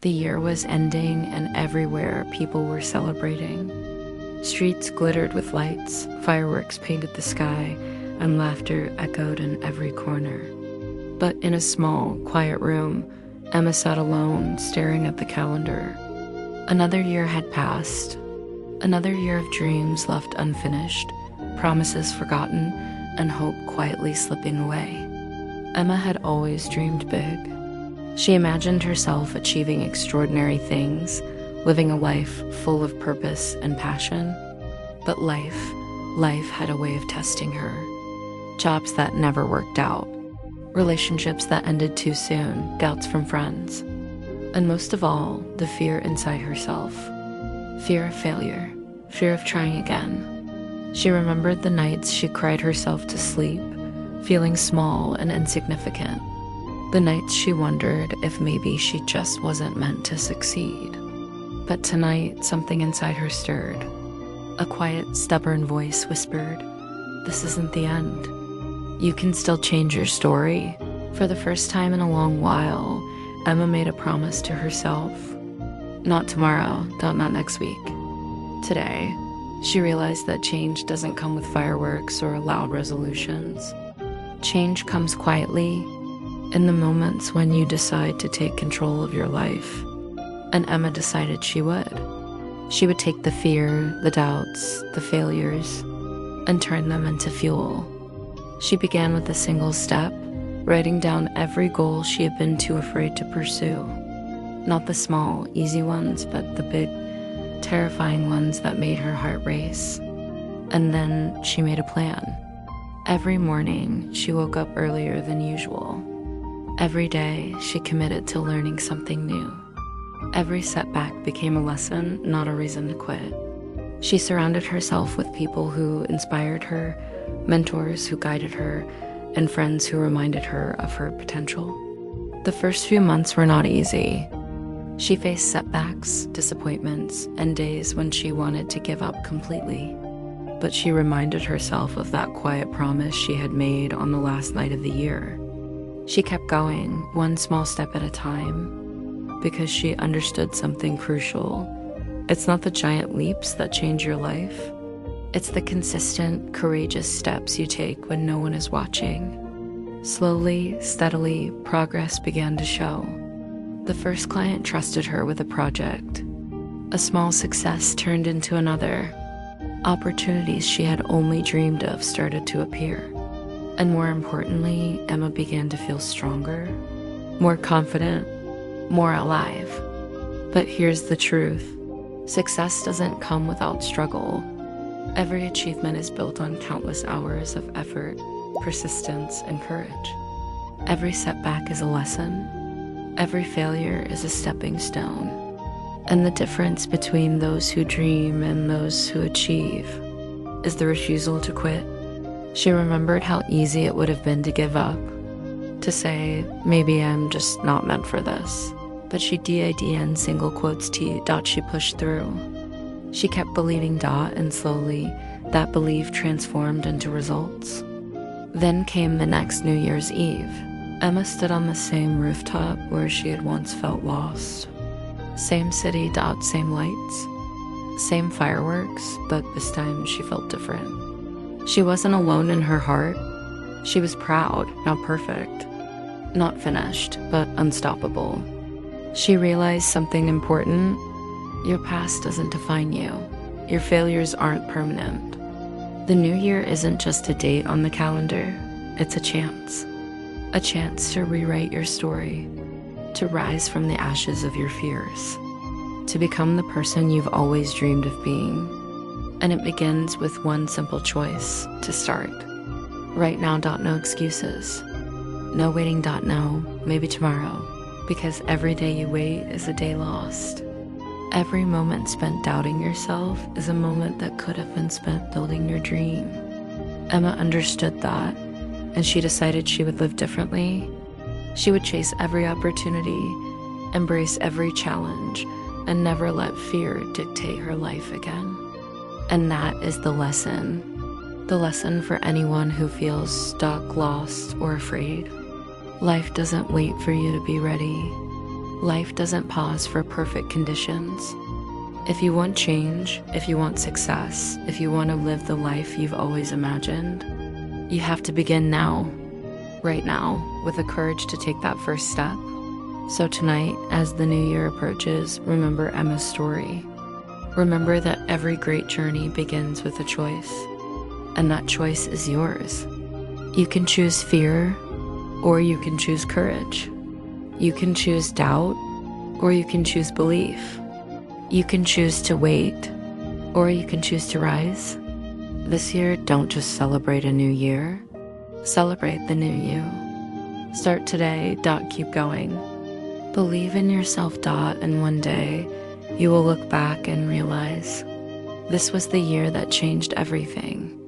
The year was ending, and everywhere people were celebrating. Streets glittered with lights, fireworks painted the sky, and laughter echoed in every corner. But in a small, quiet room, Emma sat alone, staring at the calendar. Another year had passed. Another year of dreams left unfinished, promises forgotten, and hope quietly slipping away. Emma had always dreamed big. She imagined herself achieving extraordinary things, living a life full of purpose and passion. But life had a way of testing her. Jobs that never worked out, relationships that ended too soon, doubts from friends, and most of all, the fear inside herself. Fear of failure, fear of trying again. She remembered the nights she cried herself to sleep, feeling small and insignificant. The nights she wondered if maybe she just wasn't meant to succeed. But tonight, something inside her stirred. A quiet, stubborn voice whispered, "This isn't the end. You can still change your story." For the first time in a long while, Emma made a promise to herself. Not tomorrow, not next week. Today, she realized that change doesn't come with fireworks or loud resolutions. Change comes quietly, in the moments when you decide to take control of your life. And Emma decided she would. She would take the fear, the doubts, the failures, and turn them into fuel. She began with a single step, writing down every goal she had been too afraid to pursue. Not the small, easy ones, but the big, terrifying ones that made her heart race. And then she made a plan. Every morning, she woke up earlier than usual. Every day, she committed to learning something new. Every setback became a lesson, not a reason to quit. She surrounded herself with people who inspired her, mentors who guided her, and friends who reminded her of her potential. The first few months were not easy. She faced setbacks, disappointments, and days when she wanted to give up completely. But she reminded herself of that quiet promise she had made on the last night of the year. She kept going, one small step at a time, because she understood something crucial. It's not the giant leaps that change your life. It's the consistent, courageous steps you take when no one is watching. Slowly, steadily, progress began to show. The first client trusted her with a project. A small success turned into another. Opportunities she had only dreamed of started to appear. And more importantly, Emma began to feel stronger, more confident, more alive. But here's the truth. Success doesn't come without struggle. Every achievement is built on countless hours of effort, persistence, and courage. Every setback is a lesson. Every failure is a stepping stone. And the difference between those who dream and those who achieve is the refusal to quit. She remembered how easy it would have been to give up, to say, maybe I'm just not meant for this. But she did single quotes T. She pushed through. She kept believing . And slowly, that belief transformed into results. Then came the next New Year's Eve. Emma stood on the same rooftop where she had once felt lost. Same city . Same lights. Same fireworks, but this time she felt different. She wasn't alone in her heart. She was proud, not perfect. Not finished, but unstoppable. She realized something important. Your past doesn't define you. Your failures aren't permanent. The new year isn't just a date on the calendar. It's a chance. A chance to rewrite your story, to rise from the ashes of your fears, to become the person you've always dreamed of being. And it begins with one simple choice: to start. Right now. No excuses. No waiting. No, maybe tomorrow. Because every day you wait is a day lost. Every moment spent doubting yourself is a moment that could have been spent building your dream. Emma understood that, and she decided she would live differently. She would chase every opportunity, embrace every challenge, and never let fear dictate her life again. And that is the lesson. The lesson for anyone who feels stuck, lost, or afraid. Life doesn't wait for you to be ready. Life doesn't pause for perfect conditions. If you want change, if you want success, if you want to live the life you've always imagined, you have to begin now, right now, with the courage to take that first step. So tonight, as the new year approaches, remember Emma's story. Remember that every great journey begins with a choice, and that choice is yours. You can choose fear, or you can choose courage. You can choose doubt, or you can choose belief. You can choose to wait, or you can choose to rise. This year, don't just celebrate a new year. Celebrate the new you. Start today, keep going. Believe in yourself, and one day, you will look back and realize, this was the year that changed everything.